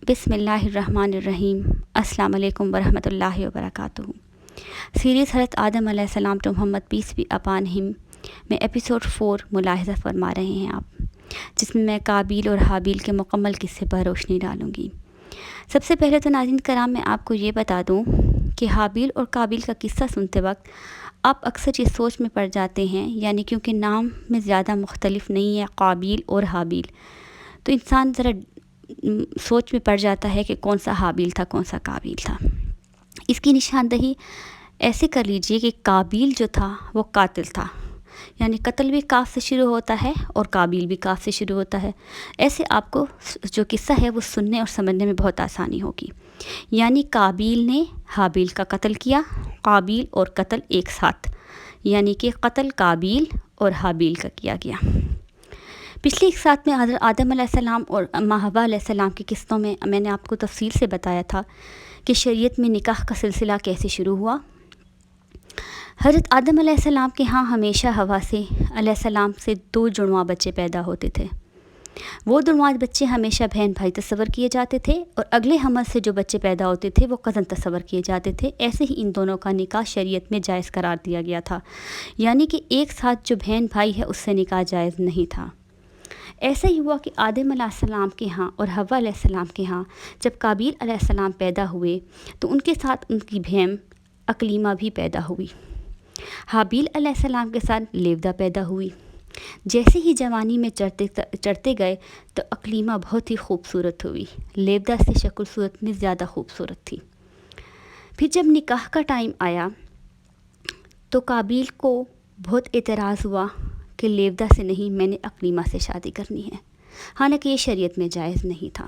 بسم اللہ الرحمن الرحیم۔ السلام علیکم ورحمۃ اللہ وبرکاتہ۔ سیریز حضرت آدم علیہ السلام to Muhammad peace be upon ہم میں ایپیسوڈ 4 ملاحظہ فرما رہے ہیں آپ، جس میں میں قابیل اور حابیل کے مکمل قصے پر روشنی ڈالوں گی۔ سب سے پہلے تو ناظرین کرام میں آپ کو یہ بتا دوں کہ حابیل اور قابیل کا قصہ سنتے وقت آپ اکثر یہ سوچ میں پڑ جاتے ہیں، یعنی کیونکہ نام میں زیادہ مختلف نہیں ہے قابیل اور حابیل، تو انسان ذرا سوچ میں پڑ جاتا ہے کہ کون سا حابیل تھا کون سا قابیل تھا۔ اس کی نشاندہی ایسے کر لیجئے کہ قابیل جو تھا وہ قاتل تھا، یعنی قتل بھی کاف سے شروع ہوتا ہے اور قابیل بھی کاف سے شروع ہوتا ہے۔ ایسے آپ کو جو قصہ ہے وہ سننے اور سمجھنے میں بہت آسانی ہوگی۔ یعنی قابیل نے حابیل کا قتل کیا، قابیل اور قتل ایک ساتھ، یعنی کہ قتل قابیل اور حابیل کا کیا گیا۔ پچھلی ایک ساتھ میں حضرت آدم علیہ السلام اور اماں حوا علیہ السلام کی قصوں میں نے آپ کو تفصیل سے بتایا تھا کہ شریعت میں نکاح کا سلسلہ کیسے شروع ہوا۔ حضرت آدم علیہ السلام کے ہاں ہمیشہ حوا سے علیہ السلام سے 2 جڑواں بچے پیدا ہوتے تھے۔ وہ جڑواں بچے ہمیشہ بہن بھائی تصور کیے جاتے تھے، اور اگلے حمل سے جو بچے پیدا ہوتے تھے وہ کزن تصور کیے جاتے تھے۔ ایسے ہی ان دونوں کا نکاح شریعت میں جائز قرار دیا گیا تھا، یعنی کہ ایک ساتھ جو بہن بھائی ہے اس سے نکاح جائز نہیں تھا۔ ایسا ہی ہوا کہ آدم علیہ السلام کے ہاں اور حوا علیہ السلام کے ہاں جب قابیل علیہ السلام پیدا ہوئے تو ان کے ساتھ ان کی بہن اقلیمہ بھی پیدا ہوئی۔ حابیل علیہ السلام کے ساتھ لیودہ پیدا ہوئی۔ جیسے ہی جوانی میں چڑھتے گئے تو اقلیمہ بہت ہی خوبصورت ہوئی، لیودہ سے شکل صورت میں زیادہ خوبصورت تھی۔ پھر جب نکاح کا ٹائم آیا تو قابیل کو بہت اعتراض ہوا کہ لیودہ سے نہیں، میں نے اقلیمہ سے شادی کرنی ہے، حالانکہ یہ شریعت میں جائز نہیں تھا۔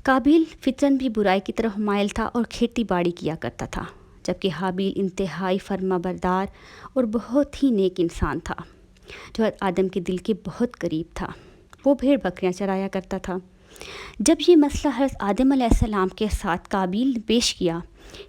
قابیل فطرن بھی برائی کی طرف مائل تھا اور کھیتی باڑی کیا کرتا تھا، جبکہ حابیل انتہائی فرما بردار اور بہت ہی نیک انسان تھا، جو آدم کے دل کے بہت قریب تھا۔ وہ بھیڑ بکریاں چرایا کرتا تھا۔ جب یہ مسئلہ حضرت آدم علیہ السلام کے ساتھ قابیل نے پیش کیا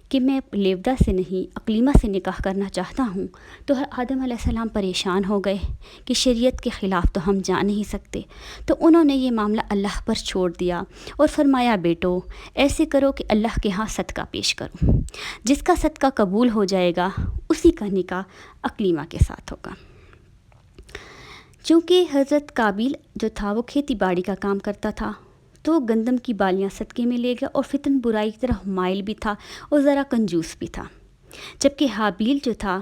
کہ میں لیودہ سے نہیں اقلیمہ سے نکاح کرنا چاہتا ہوں، تو آدم علیہ السلام پریشان ہو گئے کہ شریعت کے خلاف تو ہم جا نہیں سکتے۔ تو انہوں نے یہ معاملہ اللہ پر چھوڑ دیا اور فرمایا، بیٹو ایسے کرو کہ اللہ کے ہاں صدقہ پیش کرو، جس کا صدقہ قبول ہو جائے گا اسی کا نکاح اقلیمہ کے ساتھ ہوگا۔ چونکہ حضرت قابیل جو تھا وہ کھیتی باڑی کا کام کرتا تھا، تو گندم کی بالیاں صدقے میں لے گیا اور فطرن برائی کی طرف مائل بھی تھا اور ذرا کنجوس بھی تھا، جبکہ حابیل جو تھا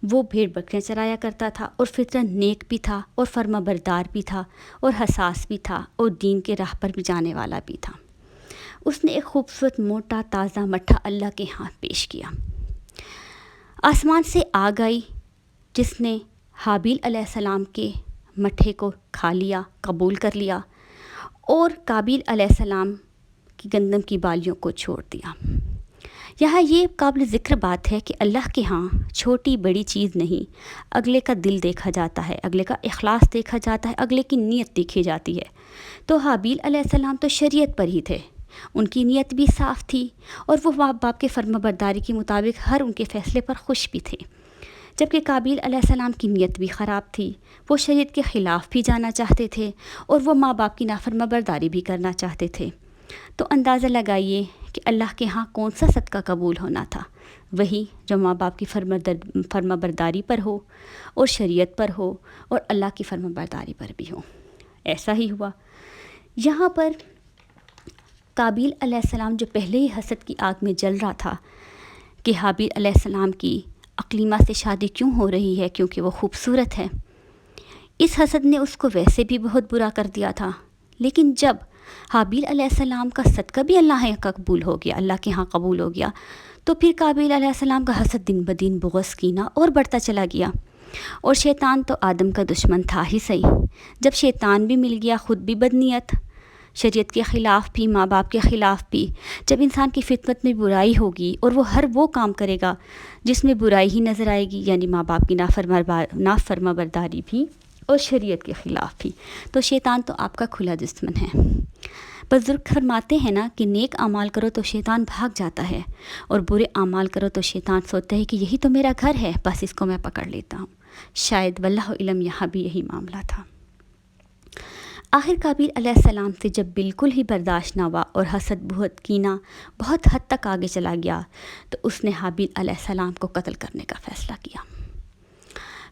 وہ بھیڑ بکریاں چرایا کرتا تھا اور فطرن نیک بھی تھا اور فرما بردار بھی تھا اور حساس بھی تھا اور دین کے راہ پر بھی جانے والا بھی تھا۔ اس نے ایک خوبصورت موٹا تازہ مٹھا اللہ کے ہاتھ پیش کیا۔ آسمان سے آگ آئی جس نے حابیل علیہ السلام کے مٹھے کو کھا لیا، قبول کر لیا، اور قابیل علیہ السلام کی گندم کی بالیوں کو چھوڑ دیا۔ یہاں یہ قابل ذکر بات ہے کہ اللہ کے ہاں چھوٹی بڑی چیز نہیں، اگلے کا دل دیکھا جاتا ہے، اگلے کا اخلاص دیکھا جاتا ہے، اگلے کی نیت دیکھی جاتی ہے۔ تو حابیل علیہ السلام تو شریعت پر ہی تھے، ان کی نیت بھی صاف تھی اور وہ ماں باپ کے فرما برداری کے مطابق ہر ان کے فیصلے پر خوش بھی تھے، جبکہ قابیل علیہ السلام کی نیت بھی خراب تھی، وہ شریعت کے خلاف بھی جانا چاہتے تھے اور وہ ماں باپ کی نافرما برداری بھی کرنا چاہتے تھے۔ تو اندازہ لگائیے کہ اللہ کے ہاں کون سا صدقہ قبول ہونا تھا، وہی جو ماں باپ کی فرما برداری پر ہو اور شریعت پر ہو اور اللہ کی فرما برداری پر بھی ہو۔ ایسا ہی ہوا۔ یہاں پر قابیل علیہ السلام جو پہلے ہی حسد کی آگ میں جل رہا تھا کہ حابیل علیہ السلام کی اقلیمہ سے شادی کیوں ہو رہی ہے کیونکہ وہ خوبصورت ہے، اس حسد نے اس کو ویسے بھی بہت برا کر دیا تھا۔ لیکن جب حابیل علیہ السلام کا صدقہ بھی اللہ کا قبول ہو گیا، اللہ کے ہاں قبول ہو گیا، تو پھر قابیل علیہ السلام کا حسد دن بدن بغض کینہ اور بڑھتا چلا گیا۔ اور شیطان تو آدم کا دشمن تھا ہی صحیح، جب شیطان بھی مل گیا، خود بھی بدنیت، شریعت کے خلاف بھی، ماں باپ کے خلاف بھی، جب انسان کی فطرت میں برائی ہوگی اور وہ ہر وہ کام کرے گا جس میں برائی ہی نظر آئے گی، یعنی ماں باپ کی نافرما برداری بھی اور شریعت کے خلاف بھی، تو شیطان تو آپ کا کھلا دشمن ہے۔ بزرگ فرماتے ہیں نا کہ نیک اعمال کرو تو شیطان بھاگ جاتا ہے، اور برے اعمال کرو تو شیطان سوچتا ہے کہ یہی تو میرا گھر ہے، بس اس کو میں پکڑ لیتا ہوں۔ شاید واللہ علم یہاں بھی یہی معاملہ تھا۔ آخر قابیل علیہ السلام سے جب بالکل ہی برداشت نہ ہوا اور حسد بہت کینہ بہت حد تک آگے چلا گیا تو اس نے حابیل علیہ السلام کو قتل کرنے کا فیصلہ کیا۔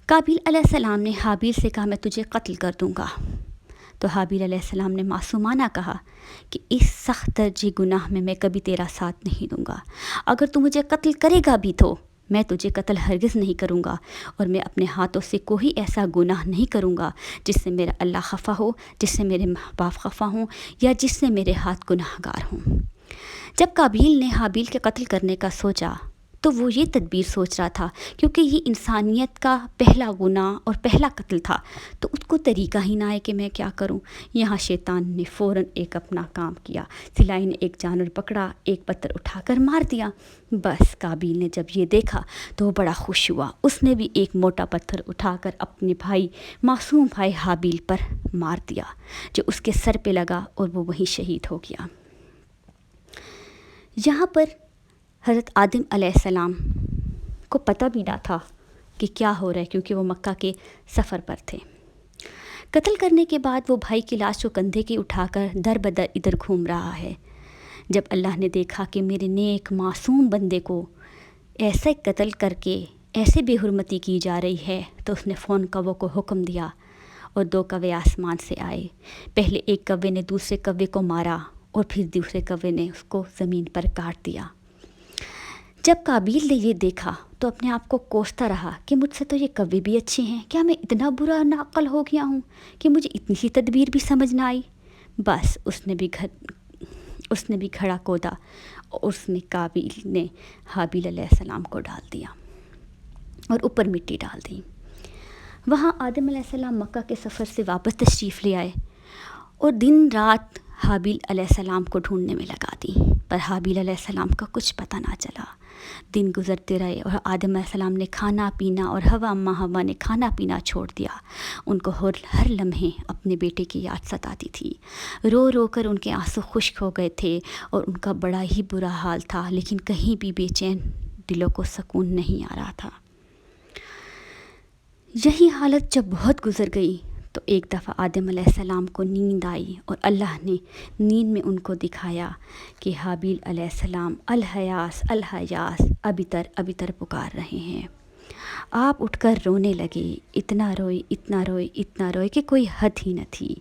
قابیل علیہ السلام نے حابیل سے کہا میں تجھے قتل کر دوں گا، تو حابیل علیہ السلام نے معصومانہ کہا کہ اس سخت درجے گناہ میں کبھی تیرا ساتھ نہیں دوں گا، اگر تو مجھے قتل کرے گا بھی تو میں تجھے قتل ہرگز نہیں کروں گا، اور میں اپنے ہاتھوں سے کوئی ایسا گناہ نہیں کروں گا جس سے میرا اللہ خفا ہو، جس سے میرے ماں باپ خفا ہوں، یا جس سے میرے ہاتھ گناہ گار ہوں۔ جب قابیل نے حابیل کے قتل کرنے کا سوچا تو وہ یہ تدبیر سوچ رہا تھا، کیونکہ یہ انسانیت کا پہلا گناہ اور پہلا قتل تھا، تو اس کو طریقہ ہی نہ آئے کہ میں کیا کروں۔ یہاں شیطان نے فوراً ایک اپنا کام کیا، سلائی نے ایک جانور پکڑا، ایک پتھر اٹھا کر مار دیا۔ بس قابیل نے جب یہ دیکھا تو وہ بڑا خوش ہوا، اس نے بھی ایک موٹا پتھر اٹھا کر اپنے معصوم بھائی حابیل پر مار دیا، جو اس کے سر پہ لگا اور وہ وہیں شہید ہو گیا۔ یہاں پر حضرت آدم علیہ السلام کو پتہ بھی نہ تھا کہ کیا ہو رہا ہے، کیونکہ وہ مکہ کے سفر پر تھے۔ قتل کرنے کے بعد وہ بھائی کی لاش کو کندھے کی اٹھا کر در بدر ادھر گھوم رہا ہے۔ جب اللہ نے دیکھا کہ میرے نیک معصوم بندے کو ایسے قتل کر کے ایسے بے حرمتی کی جا رہی ہے، تو اس نے فون کووں کو حکم دیا اور 2 کوے آسمان سے آئے۔ پہلے ایک کوے نے دوسرے کوے کو مارا اور پھر دوسرے کوے نے اس کو زمین پر کاٹ دیا۔ جب قابیل نے یہ دیکھا تو اپنے آپ کو کوستا رہا کہ مجھ سے تو یہ کوے بھی اچھے ہیں، کیا میں اتنا برا ناعقل ہو گیا ہوں کہ مجھے اتنی سی تدبیر بھی سمجھ نہ آئی۔ بس اس نے بھی گھڑا کھودا اور اس میں قابیل نے حابیل علیہ السلام کو ڈال دیا اور اوپر مٹی ڈال دی۔ وہاں آدم علیہ السلام مکہ کے سفر سے واپس تشریف لے آئے اور دن رات حابیل علیہ السلام کو ڈھونڈنے میں لگا دی، پر حابیل علیہ السلام کا کچھ پتہ نہ چلا۔ دن گزرتے رہے اور آدم علیہ السلام نے کھانا پینا اور ہوا نے کھانا پینا چھوڑ دیا۔ ان کو ہر لمحے اپنے بیٹے کی یاد ستاتی تھی، رو رو کر ان کے آنسو خشک ہو گئے تھے اور ان کا بڑا ہی برا حال تھا، لیکن کہیں بھی بے چین دلوں کو سکون نہیں آ رہا تھا۔ یہی حالت جب بہت گزر گئی تو ایک دفعہ آدم علیہ السلام کو نیند آئی اور اللہ نے نیند میں ان کو دکھایا کہ حابیل علیہ السلام الحیاس الحیاس ابھی تر پکار رہے ہیں۔ آپ اٹھ کر رونے لگے، اتنا روئے کہ کوئی حد ہی نہ تھی۔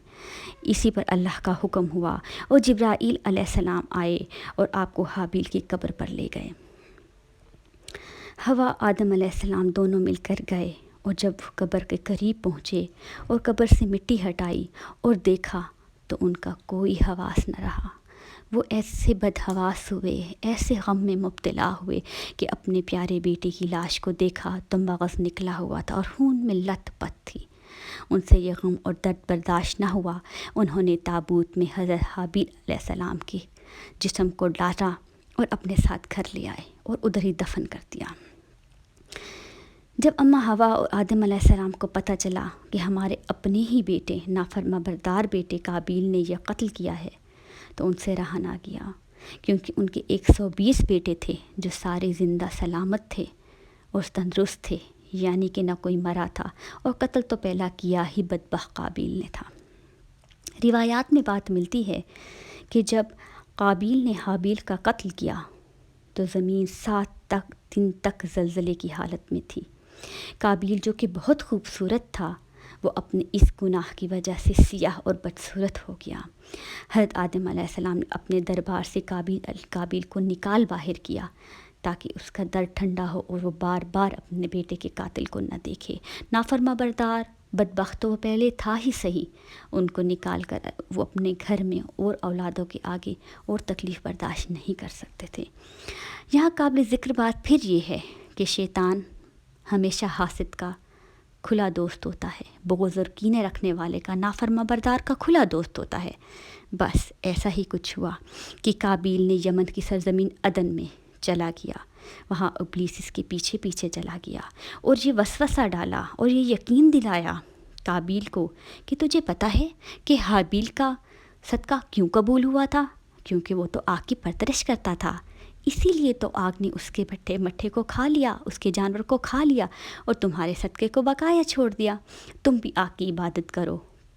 اسی پر اللہ کا حکم ہوا اور جبرائیل علیہ السلام آئے اور آپ کو حابیل کی قبر پر لے گئے۔ ہوا آدم علیہ السلام دونوں مل کر گئے اور جب قبر کے قریب پہنچے اور قبر سے مٹی ہٹائی اور دیکھا تو ان کا کوئی حواس نہ رہا۔ وہ ایسے بدحواس ہوئے، ایسے غم میں مبتلا ہوئے کہ اپنے پیارے بیٹے کی لاش کو دیکھا تو مغز نکلا ہوا تھا اور خون میں لت پت تھی۔ ان سے یہ غم اور درد برداشت نہ ہوا، انہوں نے تابوت میں حضرت حابیل علیہ السلام کے جسم کو ڈالا اور اپنے ساتھ گھر لے آئے اور ادھر ہی دفن کر دیا۔ جب اماں ہوا اور آدم علیہ السلام کو پتہ چلا کہ ہمارے اپنے ہی بیٹے، نافرما بردار بیٹے قابیل نے یہ قتل کیا ہے، تو ان سے رہا نہ گیا، کیونکہ ان کے 120 بیٹے تھے جو سارے زندہ سلامت تھے اور تندرست تھے، یعنی کہ نہ کوئی مرا تھا، اور قتل تو پہلا کیا ہی بدبخت قابیل نے تھا۔ روایات میں بات ملتی ہے کہ جب قابیل نے حابیل کا قتل کیا تو زمین 7 دن تک زلزلے کی حالت میں تھی۔ قابیل جو کہ بہت خوبصورت تھا، وہ اپنے اس گناہ کی وجہ سے سیاہ اور بدصورت ہو گیا۔ حضرت آدم علیہ السلام نے اپنے دربار سے قابیل کو نکال باہر کیا تاکہ اس کا درد ٹھنڈا ہو اور وہ بار بار اپنے بیٹے کے قاتل کو نہ دیکھے۔ نافرما بردار بدبخت تو وہ پہلے تھا ہی صحیح، ان کو نکال کر وہ اپنے گھر میں اور اولادوں کے آگے اور تکلیف برداشت نہیں کر سکتے تھے۔ یہاں قابل ذکر بات پھر یہ ہے کہ شیطان ہمیشہ حاسد کا کھلا دوست ہوتا ہے، بغض اور کینے رکھنے والے کا، نافرما بردار کا کھلا دوست ہوتا ہے۔ بس ایسا ہی کچھ ہوا کہ قابیل نے یمن کی سرزمین عدن میں چلا گیا، وہاں ابلیس اس کے پیچھے پیچھے چلا گیا اور یہ وسوسہ ڈالا اور یہ یقین دلایا قابیل کو کہ تجھے پتہ ہے کہ حابیل کا صدقہ کیوں قبول ہوا تھا؟ کیونکہ وہ تو آگ کی پرورش کرتا تھا، اسی لیے تو آگ نے اس کے مٹھے کو کھا لیا، اس کے جانور کو کھا لیا اور تمہارے صدقے کو بقایا چھوڑ دیا۔ تم بھی آگ کی عبادت کرو،